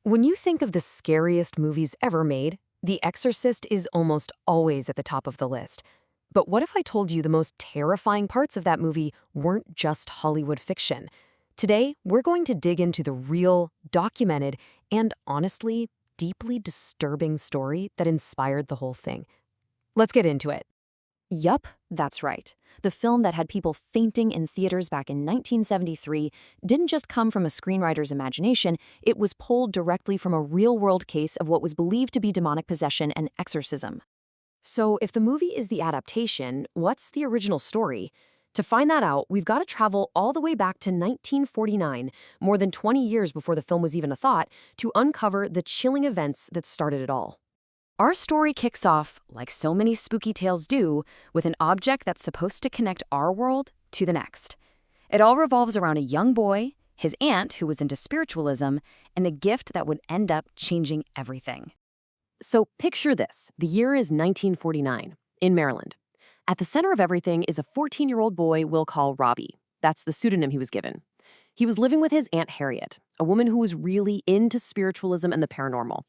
When you think of the scariest movies ever made, The Exorcist is almost always at the top of the list. But what if I told you the most terrifying parts of that movie weren't just Hollywood fiction? Today, we're going to dig into the real, documented, and honestly, deeply disturbing story that inspired the whole thing. Let's get into it. Yup, that's right. The film that had people fainting in theaters back in 1973 didn't just come from a screenwriter's imagination, it was pulled directly from a real-world case of what was believed to be demonic possession and exorcism. So if the movie is the adaptation, what's the original story? To find that out, we've got to travel all the way back to 1949, more than 20 years before the film was even a thought, to uncover the chilling events that started it all. Our story kicks off, like so many spooky tales do, with an object that's supposed to connect our world to the next. It all revolves around a young boy, his aunt who was into spiritualism, and a gift that would end up changing everything. So picture this. The year is 1949, in Maryland. At the center of everything is a 14-year-old boy we'll call Robbie. That's the pseudonym he was given. He was living with his Aunt Harriet, a woman who was really into spiritualism and the paranormal.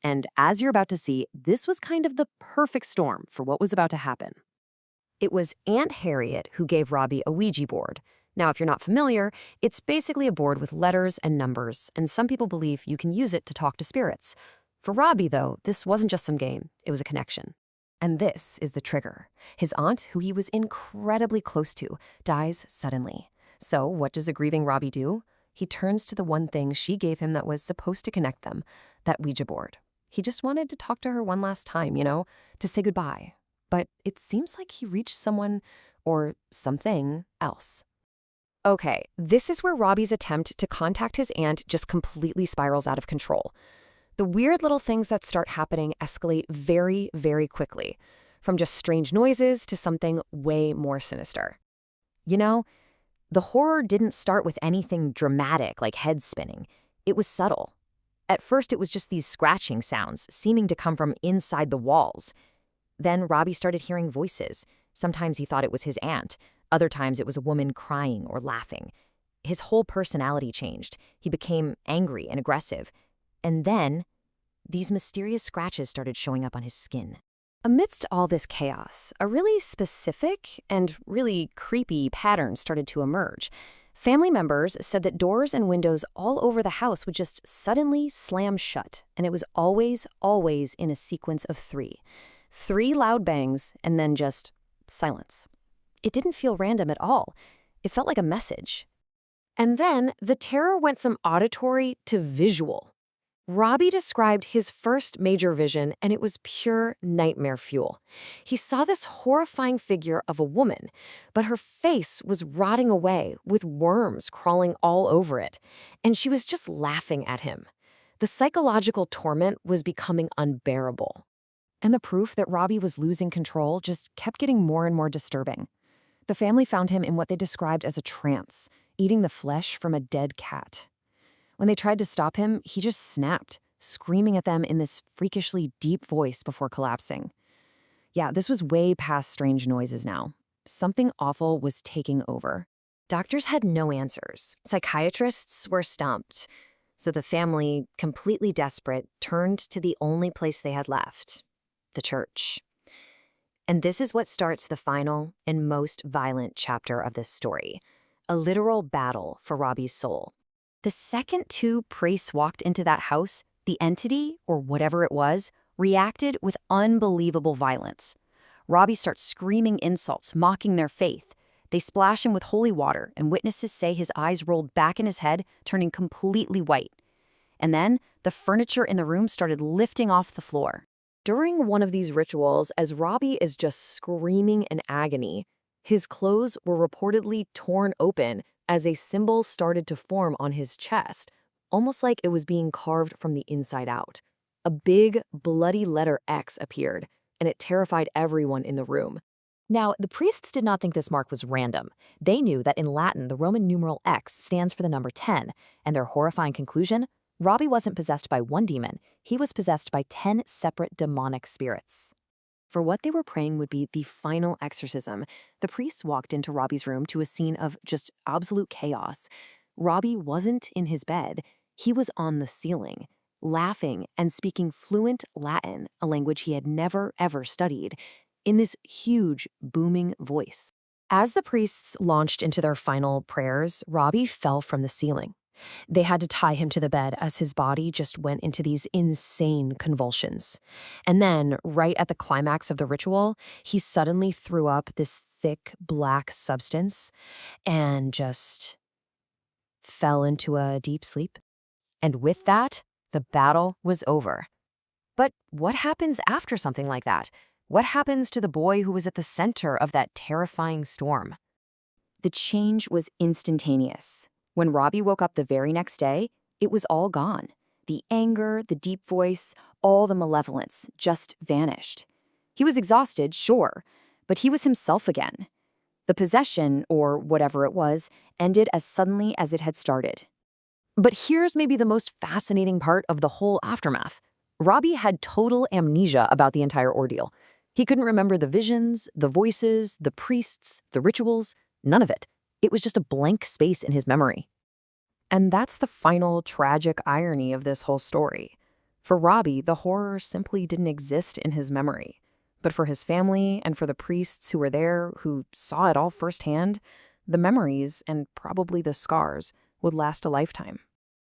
And as you're about to see, this was kind of the perfect storm for what was about to happen. It was Aunt Harriet who gave Robbie a Ouija board. Now, if you're not familiar, it's basically a board with letters and numbers, and some people believe you can use it to talk to spirits. For Robbie, though, this wasn't just some game, it was a connection. And this is the trigger. His aunt, who he was incredibly close to, dies suddenly. So what does a grieving Robbie do? He turns to the one thing she gave him that was supposed to connect them, that Ouija board. He just wanted to talk to her one last time, to say goodbye. But it seems like he reached someone or something else. Okay, this is where Robbie's attempt to contact his aunt just completely spirals out of control. The weird little things that start happening escalate very, very quickly, from just strange noises to something way more sinister. The horror didn't start with anything dramatic like head spinning. It was subtle. At first, it was just these scratching sounds, seeming to come from inside the walls. Then Robbie started hearing voices. Sometimes he thought it was his aunt. Other times it was a woman crying or laughing. His whole personality changed. He became angry and aggressive. And then, these mysterious scratches started showing up on his skin. Amidst all this chaos, a really specific and really creepy pattern started to emerge. Family members said that doors and windows all over the house would just suddenly slam shut, and it was always, always in a sequence of three. 3 loud bangs, and then just silence. It didn't feel random at all. It felt like a message. And then the terror went from auditory to visual. Robbie described his first major vision, and it was pure nightmare fuel. He saw this horrifying figure of a woman, but her face was rotting away with worms crawling all over it, and she was just laughing at him. The psychological torment was becoming unbearable. And the proof that Robbie was losing control just kept getting more and more disturbing. The family found him in what they described as a trance, eating the flesh from a dead cat. When they tried to stop him, he just snapped, screaming at them in this freakishly deep voice before collapsing. Yeah, this was way past strange noises now. Something awful was taking over. Doctors had no answers. Psychiatrists were stumped. So the family, completely desperate, turned to the only place they had left, the church. And this is what starts the final and most violent chapter of this story, a literal battle for Robbie's soul. The second 2 priests walked into that house, the entity, or whatever it was, reacted with unbelievable violence. Robbie starts screaming insults, mocking their faith. They splash him with holy water, and witnesses say his eyes rolled back in his head, turning completely white. And then, the furniture in the room started lifting off the floor. During one of these rituals, as Robbie is just screaming in agony, his clothes were reportedly torn open as a symbol started to form on his chest, almost like it was being carved from the inside out. A big, bloody letter X appeared, and it terrified everyone in the room. Now, the priests did not think this mark was random. They knew that in Latin, the Roman numeral X stands for the number 10, and their horrifying conclusion? Robbie wasn't possessed by one demon, he was possessed by 10 separate demonic spirits. For what they were praying would be the final exorcism, the priests walked into Robbie's room to a scene of just absolute chaos. Robbie wasn't in his bed. He was on the ceiling. laughing and speaking fluent Latin, a language he had never, ever studied, in this huge, booming voice. As the priests launched into their final prayers, Robbie fell from the ceiling. They had to tie him to the bed as his body just went into these insane convulsions. And then, right at the climax of the ritual, he suddenly threw up this thick black substance and just fell into a deep sleep. And with that, the battle was over. But what happens after something like that? What happens to the boy who was at the center of that terrifying storm? The change was instantaneous. When Robbie woke up the very next day, it was all gone. The anger, the deep voice, all the malevolence just vanished. He was exhausted, sure, but he was himself again. The possession, or whatever it was, ended as suddenly as it had started. But here's maybe the most fascinating part of the whole aftermath. Robbie had total amnesia about the entire ordeal. He couldn't remember the visions, the voices, the priests, the rituals, none of it. It was just a blank space in his memory. And that's the final tragic irony of this whole story. For Robbie, the horror simply didn't exist in his memory. But for his family and for the priests who were there, who saw it all firsthand, the memories, and probably the scars, would last a lifetime.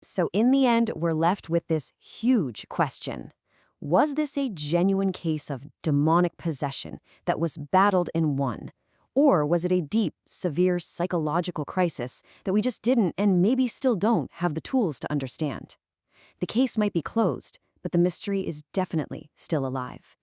So in the end, we're left with this huge question. Was this a genuine case of demonic possession that was battled and won? Or was it a deep, severe psychological crisis that we just didn't and maybe still don't have the tools to understand? The case might be closed, but the mystery is definitely still alive.